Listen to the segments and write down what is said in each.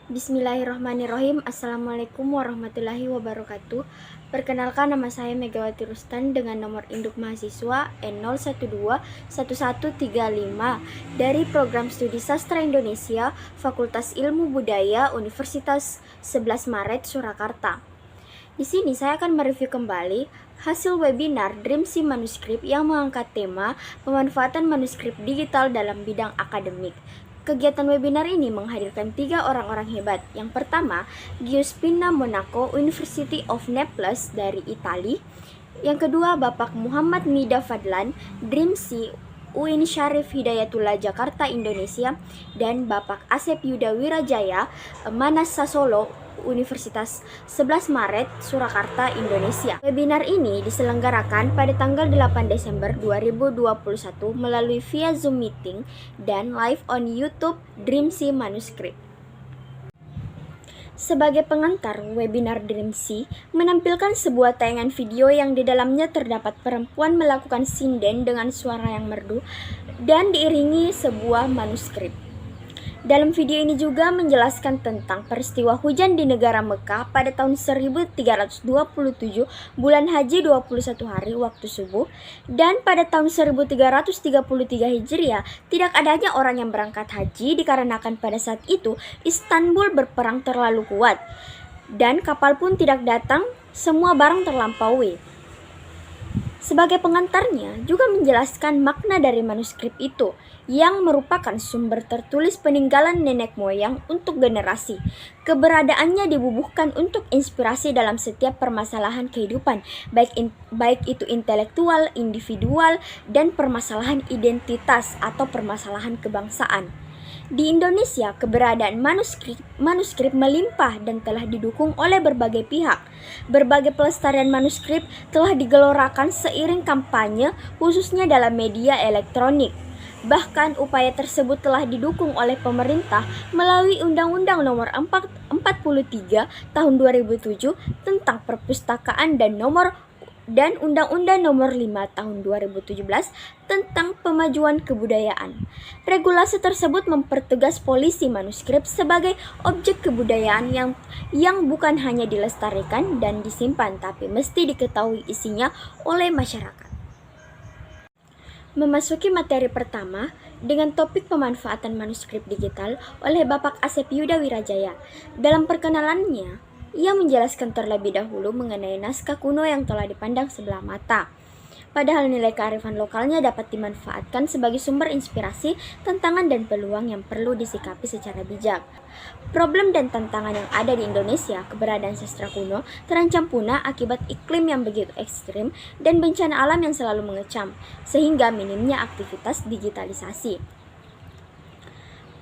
Bismillahirrahmanirrahim. Assalamualaikum warahmatullahi wabarakatuh. Perkenalkan, nama saya Megawati Rustan dengan nomor induk mahasiswa N0121135 dari Program Studi Sastra Indonesia, Fakultas Ilmu Budaya, Universitas 11 Maret, Surakarta. Di sini saya akan mereview kembali hasil webinar Dreamsea Manuskrip yang mengangkat tema pemanfaatan manuskrip digital dalam bidang akademik. Kegiatan webinar ini menghadirkan 3 orang-orang hebat. Yang pertama, Giuseppina Monaco, University of Naples dari Italia. Yang kedua, Bapak Muhammad Nida Fadlan, Dreamsea UIN Syarif Hidayatullah Jakarta, Indonesia. Dan Bapak Asep Yuda Wirajaya, Manasa Solo, Universitas 11 Maret, Surakarta, Indonesia. Webinar ini diselenggarakan pada tanggal 8 Desember 2021 melalui via Zoom meeting dan live on YouTube Dreamsea Manuskrip. Sebagai pengantar, webinar Dreamsea menampilkan sebuah tayangan video yang di dalamnya terdapat perempuan melakukan sinden dengan suara yang merdu dan diiringi sebuah manuskrip. Dalam video ini juga menjelaskan tentang peristiwa hujan di negara Mekah pada tahun 1327 bulan Haji 21 hari waktu subuh, dan pada tahun 1333 Hijriah tidak adanya orang yang berangkat haji dikarenakan pada saat itu Istanbul berperang terlalu kuat dan kapal pun tidak datang, semua barang terlampaui. Sebagai pengantarnya juga menjelaskan makna dari manuskrip itu yang merupakan sumber tertulis peninggalan nenek moyang untuk generasi. Keberadaannya dibubuhkan untuk inspirasi dalam setiap permasalahan kehidupan, baik itu intelektual, individual, dan permasalahan identitas atau permasalahan kebangsaan. Di Indonesia, keberadaan manuskrip melimpah dan telah didukung oleh berbagai pihak. Berbagai pelestarian manuskrip telah digelorakan seiring kampanye, khususnya dalam media elektronik. Bahkan upaya tersebut telah didukung oleh pemerintah melalui Undang-Undang Nomor 43 Tahun 2007 tentang Perpustakaan dan Undang-Undang Nomor 5 Tahun 2017 tentang Pemajuan Kebudayaan. Regulasi tersebut mempertegas polisi manuskrip sebagai objek kebudayaan yang bukan hanya dilestarikan dan disimpan, tapi mesti diketahui isinya oleh masyarakat. Memasuki materi pertama dengan topik pemanfaatan manuskrip digital oleh Bapak Asep Yuda Wirajaya. Dalam perkenalannya, ia menjelaskan terlebih dahulu mengenai naskah kuno yang telah dipandang sebelah mata. Padahal nilai kearifan lokalnya dapat dimanfaatkan sebagai sumber inspirasi, tantangan, dan peluang yang perlu disikapi secara bijak. Problem dan tantangan yang ada di Indonesia, keberadaan sastra kuno terancam punah akibat iklim yang begitu ekstrim dan bencana alam yang selalu mengecam, sehingga minimnya aktivitas digitalisasi.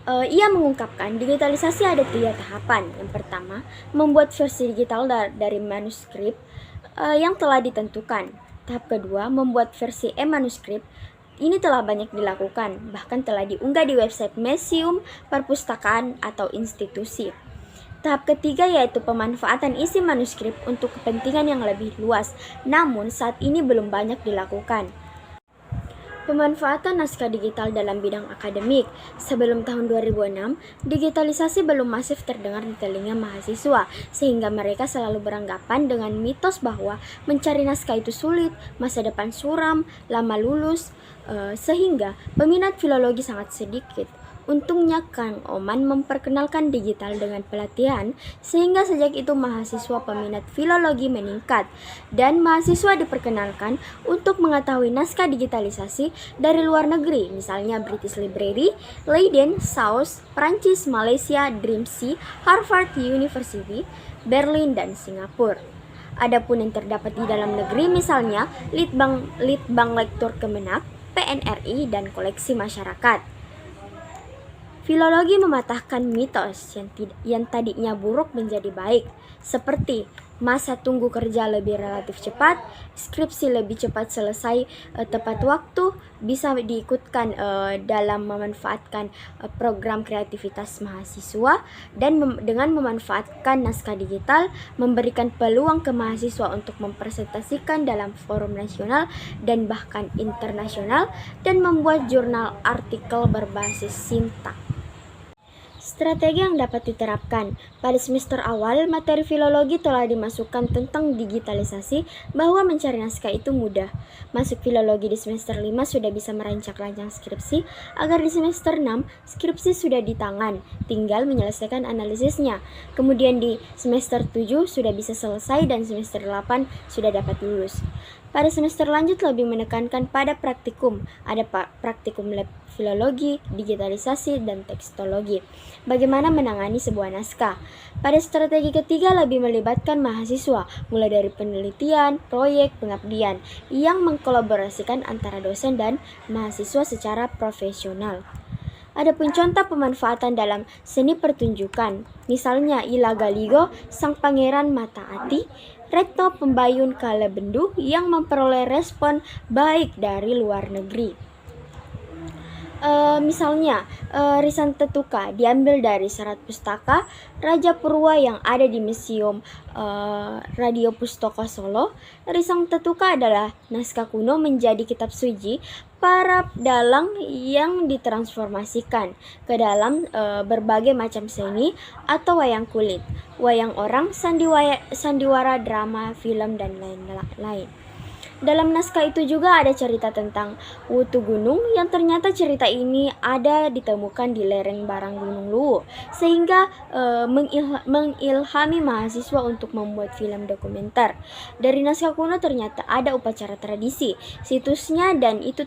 Ia mengungkapkan digitalisasi ada 3 tahapan. Yang pertama, membuat versi digital dari manuskrip yang telah ditentukan. Tahap kedua, membuat versi e-manuskrip. Ini telah banyak dilakukan, bahkan telah diunggah di website museum, perpustakaan, atau institusi. Tahap ketiga yaitu pemanfaatan isi manuskrip untuk kepentingan yang lebih luas, namun saat ini belum banyak dilakukan. Pemanfaatan naskah digital dalam bidang akademik. Sebelum tahun 2006, digitalisasi belum masif terdengar di telinga mahasiswa, sehingga mereka selalu beranggapan dengan mitos bahwa mencari naskah itu sulit, masa depan suram, lama lulus, sehingga peminat filologi sangat sedikit. Untungnya Kang Oman memperkenalkan digital dengan pelatihan, sehingga sejak itu mahasiswa peminat filologi meningkat, dan mahasiswa diperkenalkan untuk mengetahui naskah digitalisasi dari luar negeri, misalnya British Library, Leiden, SAUS, Prancis, Malaysia, Dreamsea, Harvard University, Berlin, dan Singapura. Adapun yang terdapat di dalam negeri misalnya Litbang Lektur Kemenak, PNRI, dan koleksi masyarakat. Filologi mematahkan mitos yang tadinya buruk menjadi baik, seperti masa tunggu kerja lebih relatif cepat, skripsi lebih cepat selesai tepat waktu, bisa diikutkan dalam memanfaatkan program kreativitas mahasiswa, dan dengan memanfaatkan naskah digital, memberikan peluang ke mahasiswa untuk mempresentasikan dalam forum nasional dan bahkan internasional, dan membuat jurnal artikel berbasis sintak. Strategi yang dapat diterapkan. Pada semester awal, materi filologi telah dimasukkan tentang digitalisasi bahwa mencari naskah itu mudah. Masuk filologi di semester 5 sudah bisa merancang-rancang skripsi, agar di semester 6 skripsi sudah di tangan, tinggal menyelesaikan analisisnya. Kemudian di semester 7 sudah bisa selesai dan semester 8 sudah dapat lulus. Pada semester lanjut lebih menekankan pada praktikum. Ada praktikum lab filologi, digitalisasi, dan tekstologi. Bagaimana menangani sebuah naskah? Pada strategi ketiga lebih melibatkan mahasiswa, mulai dari penelitian, proyek, pengabdian, yang mengkolaborasikan antara dosen dan mahasiswa secara profesional. Adapun contoh pemanfaatan dalam seni pertunjukan, misalnya Ila Galigo, Sang Pangeran Mataati, Retno Pembayun Kalabendu yang memperoleh respon baik dari luar negeri. Misalnya Risang Tetuka diambil dari Serat Pustaka Raja Purwa yang ada di Museum Radio Pustaka Solo. Risang Tetuka adalah naskah kuno menjadi kitab suci para dalang yang ditransformasikan ke dalam berbagai macam seni atau wayang kulit, wayang orang, sandiwara, drama, film, dan lain-lain. Dalam naskah itu juga ada cerita tentang Wutu Gunung yang ternyata cerita ini ada ditemukan di lereng Barang Gunung Luwu, sehingga mengilhami mahasiswa untuk membuat film dokumenter. Dari naskah kuno ternyata ada upacara tradisi, situsnya, dan itu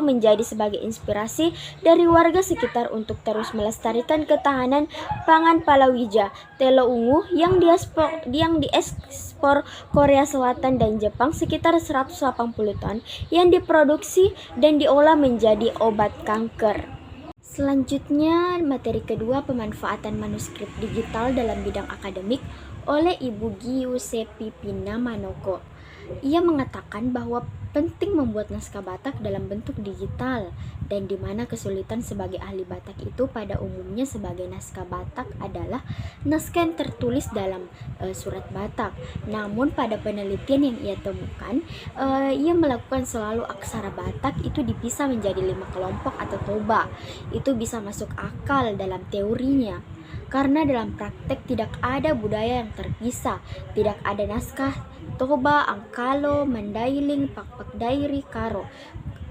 menjadi sebagai inspirasi dari warga sekitar untuk terus melestarikan ketahanan pangan palawija telo ungu yang diekspor Korea Selatan dan Jepang sekitar 180 ton yang diproduksi dan diolah menjadi obat kanker. Selanjutnya, materi kedua, pemanfaatan manuskrip digital dalam bidang akademik oleh Ibu Giuseppe Pina Manoko. Ia mengatakan bahwa penting membuat naskah Batak dalam bentuk digital, dan di mana kesulitan sebagai ahli Batak itu pada umumnya sebagai naskah Batak adalah naskah yang tertulis dalam surat Batak. Namun pada penelitian yang ia temukan, ia melakukan selalu aksara Batak itu dipisah menjadi 5 kelompok atau toba. Itu bisa masuk akal dalam teorinya, karena dalam praktek tidak ada budaya yang terpisah, tidak ada naskah toba, angkalo, mandailing, pakpak dairi, karo.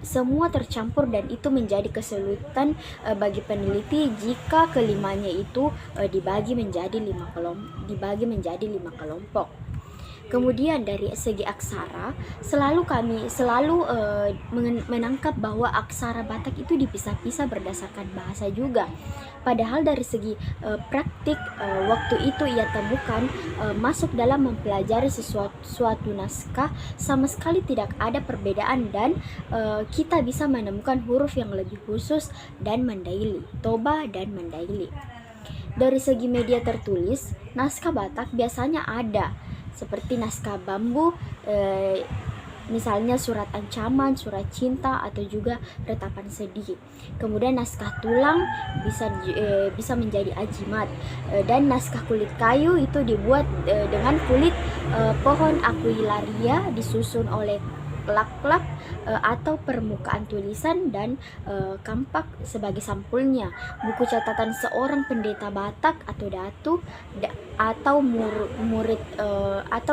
Semua tercampur dan itu menjadi kesulitan bagi peneliti jika kelimanya itu dibagi menjadi 5 kelompok. Kemudian dari segi aksara, kami selalu menangkap bahwa aksara Batak itu dipisah-pisah berdasarkan bahasa juga. Padahal dari segi praktik waktu itu ia temukan masuk dalam mempelajari suatu naskah sama sekali tidak ada perbedaan, dan kita bisa menemukan huruf yang lebih khusus dan mendaili, toba dan mendaili. Dari segi media tertulis, naskah Batak biasanya ada seperti naskah bambu, misalnya surat ancaman, surat cinta, atau juga retapan sedih. Kemudian naskah tulang bisa menjadi ajimat, dan naskah kulit kayu itu dibuat dengan kulit pohon Aquilaria disusun oleh klak-klak atau permukaan tulisan dan kampak sebagai sampulnya. Buku catatan seorang pendeta Batak atau datu atau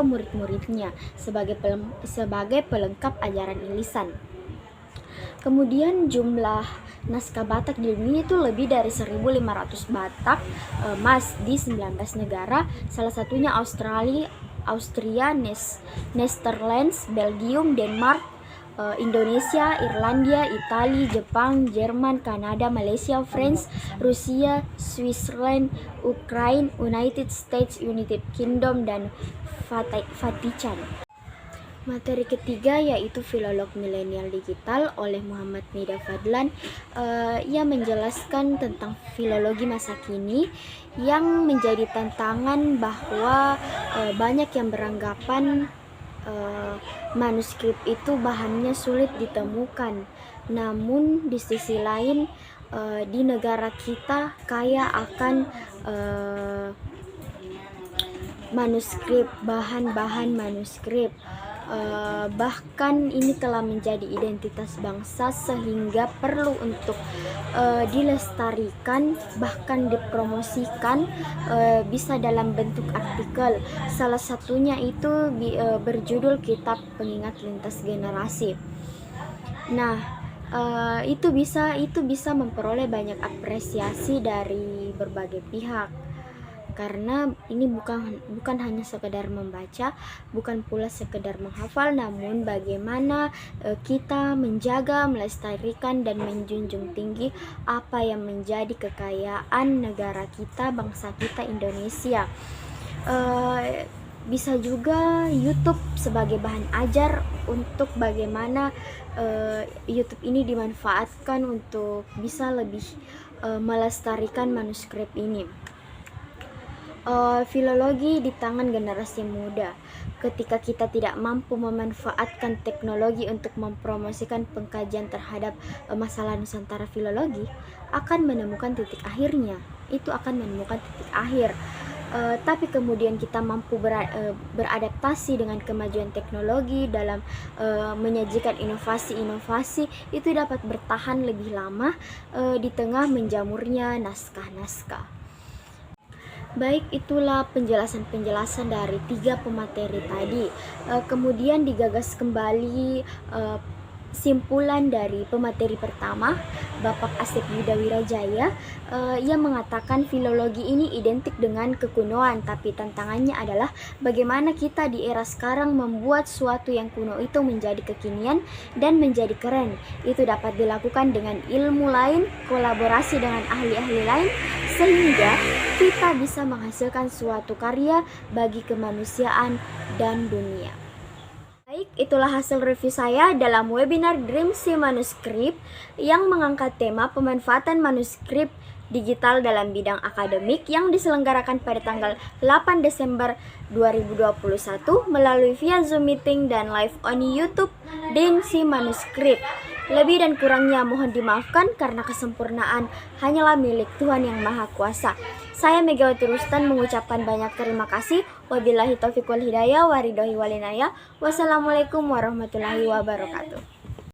murid-muridnya sebagai pelengkap ajaran ilisan. Kemudian jumlah naskah Batak di dunia itu lebih dari 1.500 Batak mas di 19 negara, salah satunya Austria, Netherlands, Belgium, Denmark, Indonesia, Irlandia, Italia, Jepang, Jerman, Kanada, Malaysia, France, Rusia, Switzerland, Ukraina, United States, United Kingdom, dan Vatikan. Materi ketiga yaitu Filolog Milenial Digital oleh Muhammad Nida Fadlan. Ia menjelaskan tentang filologi masa kini yang menjadi tantangan bahwa banyak yang beranggapan manuskrip itu bahannya sulit ditemukan. Namun di sisi lain di negara kita kaya akan manuskrip, bahan-bahan manuskrip. bahkan ini telah menjadi identitas bangsa sehingga perlu untuk dilestarikan, bahkan dipromosikan, bisa dalam bentuk artikel. Salah satunya itu berjudul Kitab Pengingat Lintas Generasi. Nah, itu bisa memperoleh banyak apresiasi dari berbagai pihak, karena ini bukan hanya sekedar membaca, bukan pula sekedar menghafal, namun bagaimana kita menjaga, melestarikan, dan menjunjung tinggi apa yang menjadi kekayaan negara kita, bangsa kita Indonesia. Bisa juga YouTube sebagai bahan ajar untuk bagaimana YouTube ini dimanfaatkan untuk bisa lebih melestarikan manuskrip ini. Filologi di tangan generasi muda. Ketika kita tidak mampu memanfaatkan teknologi untuk mempromosikan pengkajian terhadap masalah Nusantara filologi, akan menemukan titik akhirnya. Itu akan menemukan titik akhir. Tapi kemudian kita mampu beradaptasi dengan kemajuan teknologi dalam menyajikan inovasi-inovasi, itu dapat bertahan lebih lama di tengah menjamurnya naskah-naskah. Baik, itulah penjelasan-penjelasan dari 3 pemateri tadi. Kemudian digagas kembali simpulan dari pemateri pertama, Bapak Asep Yuda Wirajaya. Ia mengatakan filologi ini identik dengan kekunoan, tapi tantangannya adalah bagaimana kita di era sekarang membuat suatu yang kuno itu menjadi kekinian dan menjadi keren. Itu dapat dilakukan dengan ilmu lain, kolaborasi dengan ahli-ahli lain, sehingga kita bisa menghasilkan suatu karya bagi kemanusiaan dan dunia. Baik, itulah hasil review saya dalam webinar Dreamsi Manuskrip yang mengangkat tema pemanfaatan manuskrip digital dalam bidang akademik yang diselenggarakan pada tanggal 8 Desember 2021 melalui via Zoom meeting dan live on YouTube Dreamsi Manuskrip. Lebih dan kurangnya mohon dimaafkan karena kesempurnaan hanyalah milik Tuhan Yang Maha Kuasa. Saya Megawati Rustan mengucapkan banyak terima kasih. Wabillahi taufiq wal hidayah, waridhohi walinaya. Wassalamualaikum warahmatullahi wabarakatuh.